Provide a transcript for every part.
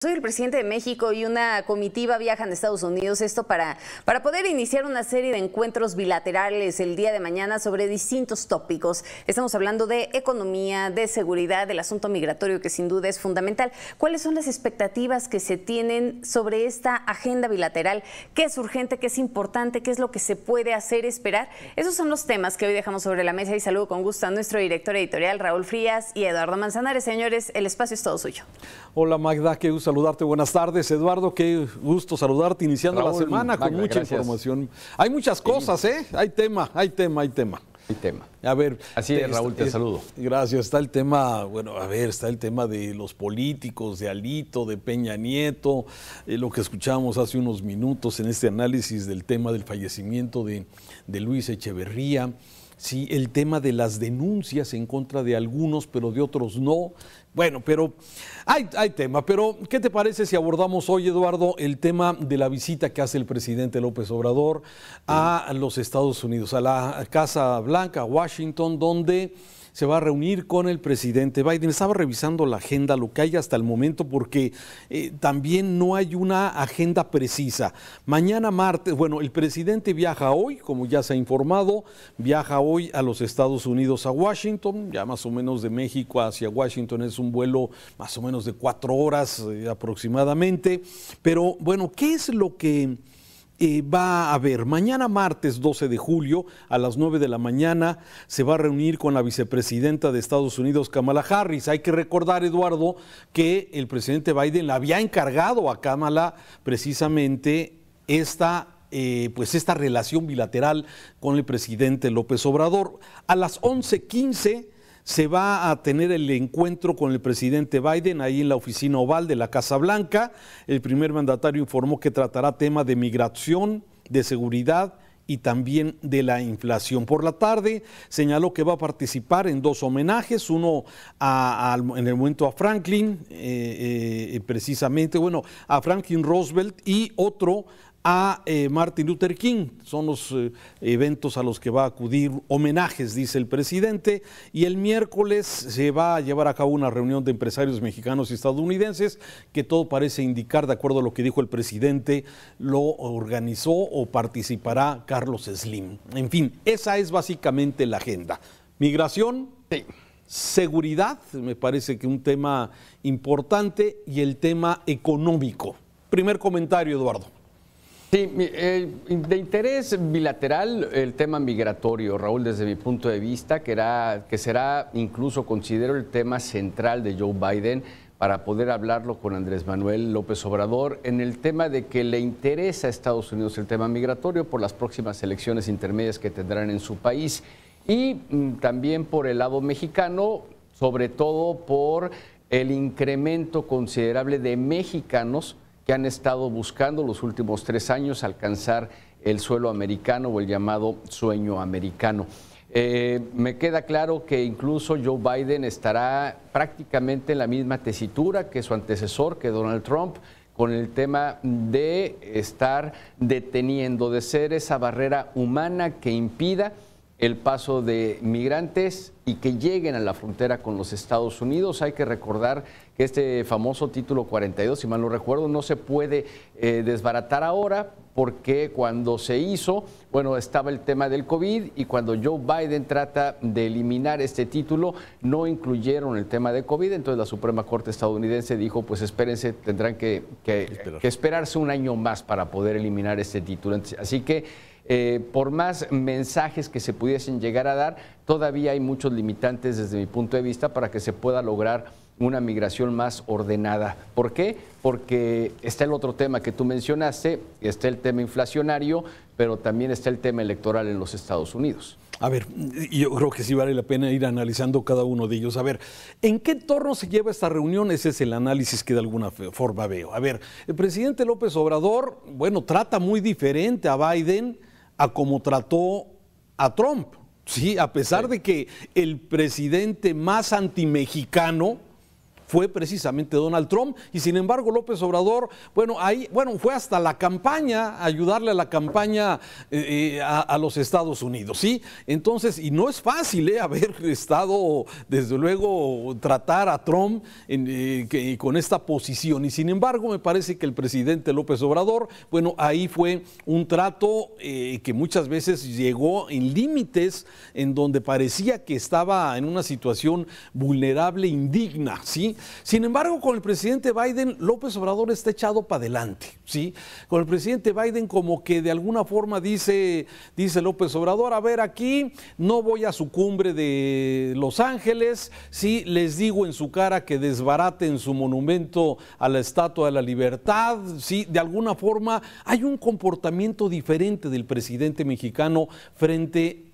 Soy el presidente de México y una comitiva viajan a Estados Unidos, esto para poder iniciar una serie de encuentros bilaterales el día de mañana sobre distintos tópicos. Estamos hablando de economía, de seguridad, del asunto migratorio, que sin duda es fundamental. ¿Cuáles son las expectativas que se tienen sobre esta agenda bilateral? ¿Qué es urgente, qué es importante, qué es lo que se puede hacer, esperar? Esos son los temas que hoy dejamos sobre la mesa y saludo con gusto a nuestro director editorial, Raúl Frías, y Eduardo Manzanares. Señores, el espacio es todo suyo. Hola Magda, qué gusto saludarte, buenas tardes. Eduardo, qué gusto saludarte, iniciando Raúl, la semana con mucha información. Hay muchas cosas, hay tema. A ver, así es, Raúl, te saludo. Gracias. Está el tema, está el tema de los políticos, de Alito, de Peña Nieto, lo que escuchamos hace unos minutos en este análisis del tema del fallecimiento de Luis Echeverría. Sí, el tema de las denuncias en contra de algunos, pero de otros no. Bueno, pero hay tema. Pero, ¿qué te parece si abordamos hoy, Eduardo, el tema de la visita que hace el presidente López Obrador a los Estados Unidos, a la Casa Blanca, a Washington, donde se va a reunir con el presidente Biden? Estaba revisando la agenda, lo que hay hasta el momento, porque también no hay una agenda precisa. Mañana martes, el presidente viaja hoy, como ya se ha informado, viaja hoy a los Estados Unidos, a Washington, ya más o menos de México hacia Washington es un vuelo más o menos de 4 horas aproximadamente. Pero ¿qué es lo que va a haber? Mañana martes 12 de julio a las 9 de la mañana se va a reunir con la vicepresidenta de Estados Unidos, Kamala Harris. Hay que recordar, Eduardo, que el presidente Biden le había encargado a Kamala precisamente esta relación bilateral con el presidente López Obrador. A las 11:15 se va a tener el encuentro con el presidente Biden ahí en la oficina oval de la Casa Blanca. El primer mandatario informó que tratará temas de migración, de seguridad y también de la inflación. Por la tarde señaló que va a participar en 2 homenajes, uno en el momento a Franklin, a Franklin Roosevelt, y otro a Martin Luther King. Son los eventos a los que va a acudir, homenajes, dice el presidente. Y el miércoles se va a llevar a cabo una reunión de empresarios mexicanos y estadounidenses, que todo parece indicar, de acuerdo a lo que dijo el presidente, lo organizó o participará Carlos Slim. En fin, esa es básicamente la agenda. Migración, sí. Seguridad, me parece que un tema importante, y el tema económico. Primer comentario, Eduardo. Sí, de interés bilateral el tema migratorio, Raúl, desde mi punto de vista, que será incluso, considero, el tema central de Joe Biden para poder hablarlo con Andrés Manuel López Obrador, en el tema de que le interesa a Estados Unidos el tema migratorio por las próximas elecciones intermedias que tendrán en su país, y también por el lado mexicano, sobre todo por el incremento considerable de mexicanos que han estado buscando los últimos 3 años alcanzar el suelo americano o el llamado sueño americano. Me queda claro que incluso Joe Biden estará prácticamente en la misma tesitura que su antecesor, que Donald Trump, con el tema de estar deteniendo, de ser esa barrera humana que impida el paso de migrantes y que lleguen a la frontera con los Estados Unidos. Hay que recordar que este famoso título 42, si mal no recuerdo, no se puede desbaratar ahora, porque cuando se hizo, estaba el tema del COVID, y cuando Joe Biden trata de eliminar este título, no incluyeron el tema de COVID. Entonces la Suprema Corte estadounidense dijo, pues espérense, tendrán que esperarse un año más para poder eliminar este título. Así que por más mensajes que se pudiesen llegar a dar, todavía hay muchos limitantes desde mi punto de vista para que se pueda lograr una migración más ordenada. ¿Por qué? Porque está el otro tema que tú mencionaste, está el tema inflacionario, pero también está el tema electoral en los Estados Unidos. A ver, yo creo que sí vale la pena ir analizando cada uno de ellos. A ver, ¿en qué entorno se lleva esta reunión? Ese es el análisis que de alguna forma veo. A ver, el presidente López Obrador, trata muy diferente a Biden a como trató a Trump. Sí, a pesar de que el presidente más antimexicano fue precisamente Donald Trump, y sin embargo López Obrador, fue hasta la campaña, a ayudarle a la campaña a los Estados Unidos, ¿sí? Entonces, y no es fácil haber estado, desde luego, tratar a Trump con esta posición, y sin embargo me parece que el presidente López Obrador, ahí fue un trato que muchas veces llegó en límites en donde parecía que estaba en una situación vulnerable, indigna, ¿sí? Sin embargo, con el presidente Biden, López Obrador está echado para adelante, ¿sí? Con el presidente Biden, como que de alguna forma dice López Obrador, a ver, aquí no voy a su cumbre de Los Ángeles, ¿sí? Les digo en su cara que desbaraten su monumento a la Estatua de la Libertad, ¿sí? De alguna forma hay un comportamiento diferente del presidente mexicano frente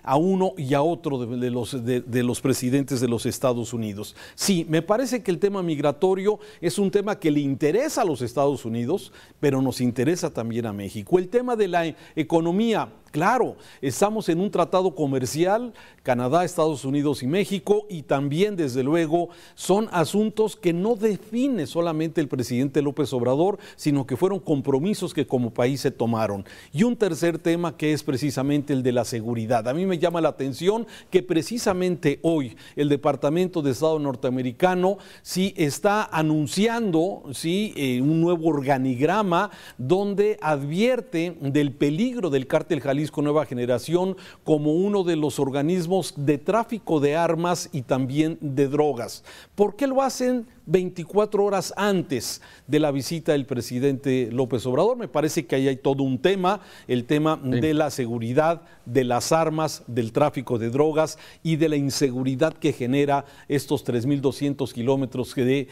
a uno y a otro de los presidentes de los Estados Unidos. Sí, me parece que el tema migratorio es un tema que le interesa a los Estados Unidos, pero nos interesa también a México. El tema de la economía, claro, estamos en un tratado comercial, Canadá, Estados Unidos y México, y también, desde luego, son asuntos que no define solamente el presidente López Obrador, sino que fueron compromisos que como país se tomaron. Y un tercer tema que es precisamente el de la seguridad. A mí me llama la atención que precisamente hoy el Departamento de Estado norteamericano sí está anunciando un nuevo organigrama donde advierte del peligro del cártel Jalisco Nueva Generación como uno de los organismos de tráfico de armas y también de drogas. ¿Por qué lo hacen 24 horas antes de la visita del presidente López Obrador? Me parece que ahí hay todo un tema, el tema de la seguridad, de las armas, del tráfico de drogas y de la inseguridad que genera estos 3.200 kilómetros de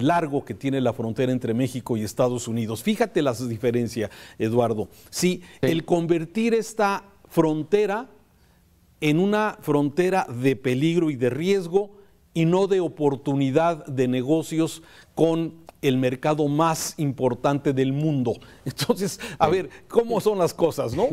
largo que tiene la frontera entre México y Estados Unidos. Fíjate las diferencias, Eduardo. Sí, el convertir esta frontera en una frontera de peligro y de riesgo y no de oportunidad de negocios con el mercado más importante del mundo. Entonces, a ver, ¿cómo son las cosas, no?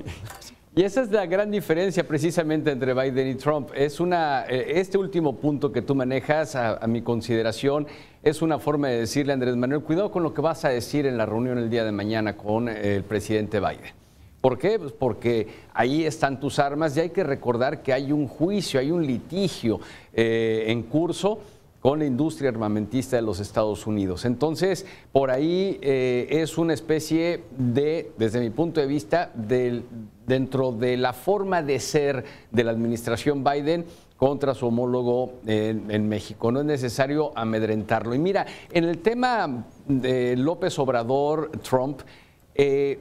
Y esa es la gran diferencia precisamente entre Biden y Trump. Este último punto que tú manejas, a mi consideración, es una forma de decirle a Andrés Manuel, cuidado con lo que vas a decir en la reunión el día de mañana con el presidente Biden. ¿Por qué? Pues porque ahí están tus armas y hay que recordar que hay un juicio, hay un litigio en curso con la industria armamentista de los Estados Unidos. Entonces, por ahí es una especie de, desde mi punto de vista, dentro de la forma de ser de la administración Biden contra su homólogo en México. No es necesario amedrentarlo. Y mira, en el tema de López Obrador, Trump,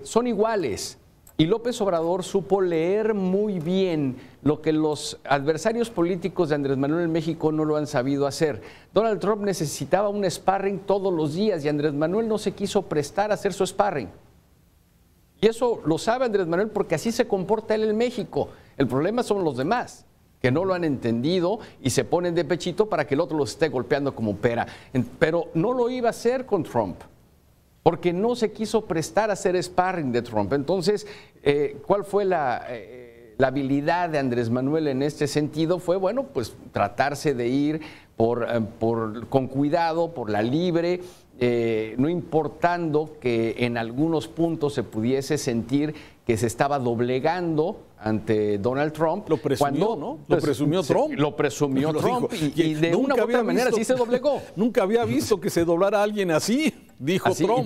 son iguales. Y López Obrador supo leer muy bien lo que los adversarios políticos de Andrés Manuel en México no lo han sabido hacer. Donald Trump necesitaba un sparring todos los días y Andrés Manuel no se quiso prestar a hacer su sparring. Y eso lo sabe Andrés Manuel porque así se comporta él en México. El problema son los demás, que no lo han entendido y se ponen de pechito para que el otro los esté golpeando como pera. Pero no lo iba a hacer con Trump, porque no se quiso prestar a hacer sparring de Trump. Entonces, ¿cuál fue la habilidad de Andrés Manuel en este sentido? Fue, bueno, pues tratarse de ir con cuidado, por la libre, no importando que en algunos puntos se pudiese sentir que se estaba doblegando ante Donald Trump. Lo presumió, ¿no? Lo presumió Trump. Lo presumió Trump y de una u otra manera sí se doblegó. Nunca había visto que se doblara alguien así, dijo Trump.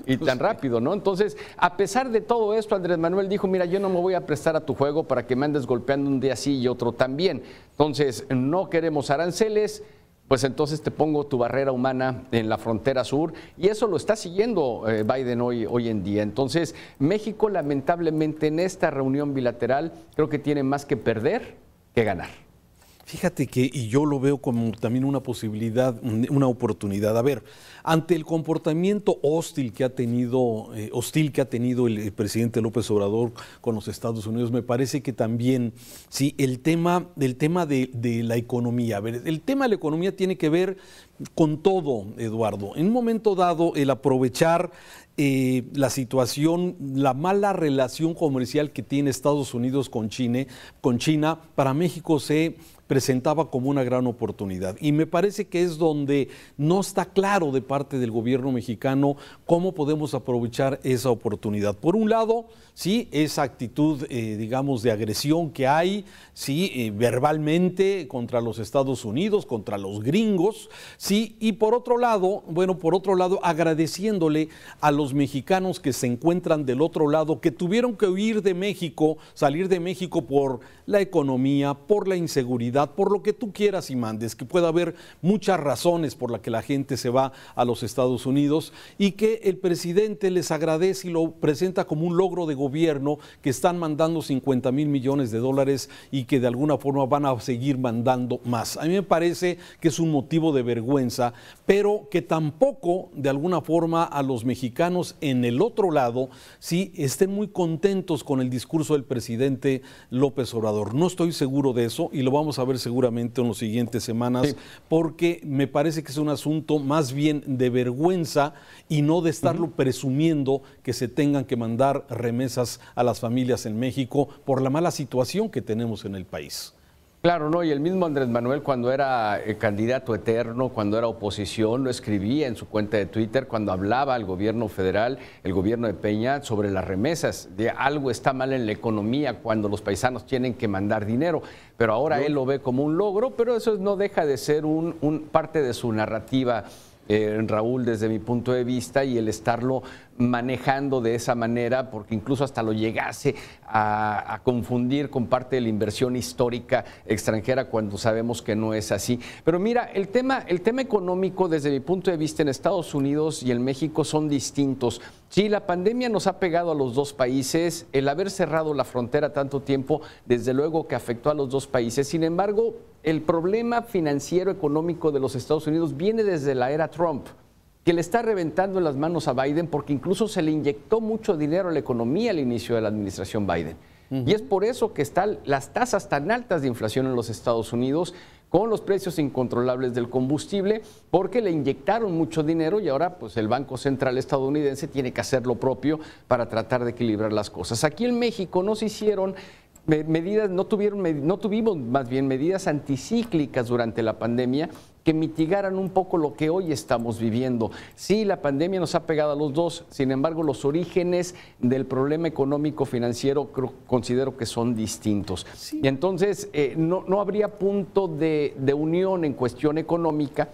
Y tan rápido, ¿no? Entonces, a pesar de todo esto, Andrés Manuel dijo, mira, yo no me voy a prestar a tu juego para que me andes golpeando un día sí y otro también. Entonces, no queremos aranceles, pues entonces te pongo tu barrera humana en la frontera sur, y eso lo está siguiendo Biden hoy en día. Entonces, México lamentablemente en esta reunión bilateral creo que tiene más que perder que ganar. Fíjate que, y yo lo veo como también una posibilidad, una oportunidad. A ver, ante el comportamiento hostil que ha tenido el presidente López Obrador con los Estados Unidos, me parece que también, sí, el tema de la economía. A ver, el tema de la economía tiene que ver con todo, Eduardo. En un momento dado, el aprovechar la situación, la mala relación comercial que tiene Estados Unidos con China, para México se presentaba como una gran oportunidad. Y me parece que es donde no está claro de parte del gobierno mexicano cómo podemos aprovechar esa oportunidad. Por un lado, sí, esa actitud, digamos, de agresión que hay, sí, verbalmente contra los Estados Unidos, contra los gringos, sí, y por otro lado, agradeciéndole a los mexicanos que se encuentran del otro lado, que tuvieron que huir de México, salir de México por la economía, por la inseguridad, por lo que tú quieras y mandes, que pueda haber muchas razones por las que la gente se va a los Estados Unidos, y que el presidente les agradece y lo presenta como un logro de gobierno, que están mandando 50,000 millones de dólares y que de alguna forma van a seguir mandando más. A mí me parece que es un motivo de vergüenza, pero que tampoco de alguna forma a los mexicanos en el otro lado sí estén muy contentos con el discurso del presidente López Obrador. No estoy seguro de eso y lo vamos a ver seguramente en las siguientes semanas, sí, porque me parece que es un asunto más bien de vergüenza y no de estarlo presumiendo, que se tengan que mandar remesas a las familias en México por la mala situación que tenemos en el país. Claro, no, y el mismo Andrés Manuel, cuando era candidato eterno, cuando era oposición, lo escribía en su cuenta de Twitter, cuando hablaba al gobierno federal, el gobierno de Peña, sobre las remesas, de algo está mal en la economía cuando los paisanos tienen que mandar dinero, pero ahora él lo ve como un logro, pero eso no deja de ser parte de su narrativa, Raúl, desde mi punto de vista, y el estarlo manejando de esa manera, porque incluso hasta lo llegase a confundir con parte de la inversión histórica extranjera, cuando sabemos que no es así. Pero mira, el tema económico, desde mi punto de vista, en Estados Unidos y en México son distintos. Sí, la pandemia nos ha pegado a los dos países, el haber cerrado la frontera tanto tiempo, desde luego que afectó a los dos países. Sin embargo, el problema financiero económico de los Estados Unidos viene desde la era Trump, que le está reventando en las manos a Biden, porque incluso se le inyectó mucho dinero a la economía al inicio de la administración Biden. Y es por eso que están las tasas tan altas de inflación en los Estados Unidos, con los precios incontrolables del combustible, porque le inyectaron mucho dinero y ahora pues el Banco Central estadounidense tiene que hacer lo propio para tratar de equilibrar las cosas. Aquí en México no se hicieron medidas, no tuvimos más bien medidas anticíclicas durante la pandemia que mitigaran un poco lo que hoy estamos viviendo. Sí, la pandemia nos ha pegado a los dos, sin embargo, los orígenes del problema económico financiero considero que son distintos. Sí. Y entonces no habría punto de unión en cuestión económica,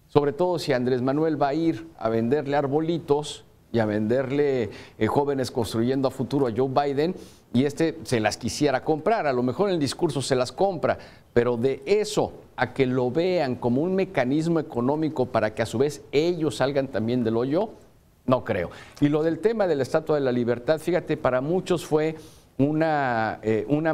sobre todo si Andrés Manuel va a ir a venderle arbolitos y a venderle jóvenes construyendo a futuro a Joe Biden, y se las quisiera comprar, a lo mejor en el discurso se las compra, pero de eso a que lo vean como un mecanismo económico para que a su vez ellos salgan también del hoyo, no creo. Y lo del tema de la Estatua de la Libertad, fíjate, para muchos fue una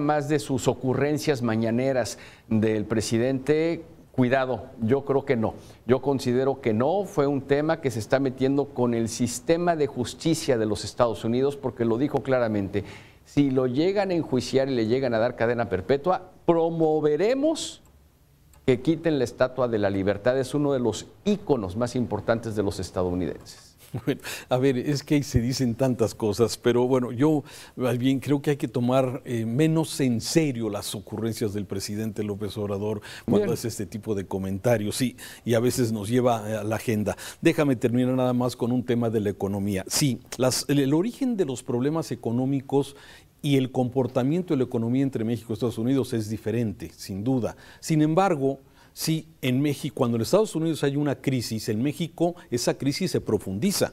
más de sus ocurrencias mañaneras del presidente. Cuidado, yo creo que no. Yo considero que no, fue un tema que se está metiendo con el sistema de justicia de los Estados Unidos, porque lo dijo claramente, si lo llegan a enjuiciar y le llegan a dar cadena perpetua, promoveremos que quiten la Estatua de la Libertad. Es uno de los íconos más importantes de los estadounidenses. Bueno, a ver, es que ahí se dicen tantas cosas, pero bueno, yo más bien creo que hay que tomar menos en serio las ocurrencias del presidente López Obrador cuando hace este tipo de comentarios, sí, y a veces nos lleva a la agenda. Déjame terminar nada más con un tema de la economía. Sí, el origen de los problemas económicos y el comportamiento de la economía entre México y Estados Unidos es diferente, sin duda. Sin embargo, sí, en México, cuando en Estados Unidos hay una crisis, en México esa crisis se profundiza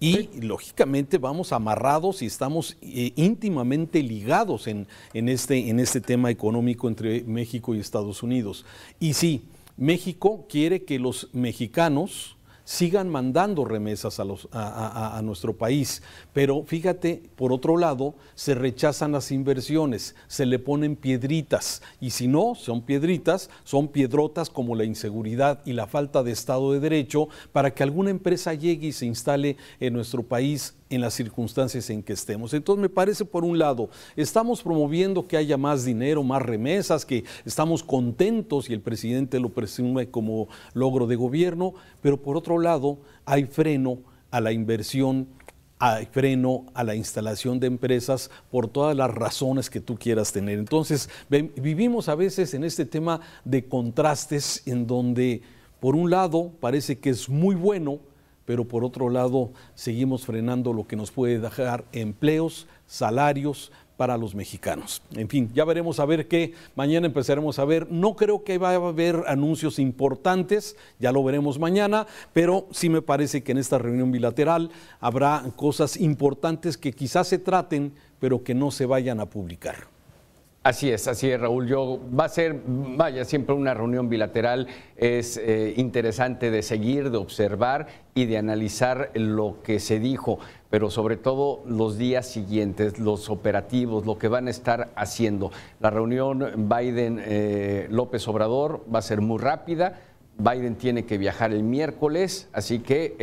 y lógicamente vamos amarrados y estamos íntimamente ligados en este tema económico entre México y Estados Unidos. Y sí, México quiere que los mexicanos sigan mandando remesas a nuestro país, pero fíjate, por otro lado, se rechazan las inversiones, se le ponen piedritas, y si no son piedritas, son piedrotas como la inseguridad y la falta de Estado de Derecho para que alguna empresa llegue y se instale en nuestro país en las circunstancias en que estemos. Entonces me parece, por un lado, estamos promoviendo que haya más dinero, más remesas, que estamos contentos y el presidente lo presume como logro de gobierno, pero por otro lado hay freno a la inversión, hay freno a la instalación de empresas por todas las razones que tú quieras tener. Entonces vivimos a veces en este tema de contrastes en donde por un lado parece que es muy bueno, pero por otro lado seguimos frenando lo que nos puede dejar empleos, salarios para los mexicanos. En fin, ya veremos a ver qué, mañana empezaremos a ver. No creo que vaya a haber anuncios importantes, ya lo veremos mañana, pero sí me parece que en esta reunión bilateral habrá cosas importantes que quizás se traten, pero que no se vayan a publicar. Así es, Raúl. Va a ser, vaya, siempre una reunión bilateral es interesante de seguir, de observar y de analizar lo que se dijo, pero sobre todo los días siguientes, los operativos, lo que van a estar haciendo. La reunión Biden-López Obrador va a ser muy rápida. Biden tiene que viajar el miércoles, así que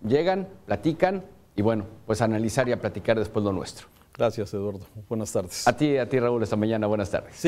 llegan, platican y bueno, pues analizar y a platicar después lo nuestro. Gracias, Eduardo. Buenas tardes. A ti, Raúl, esta mañana. Buenas tardes. Sí.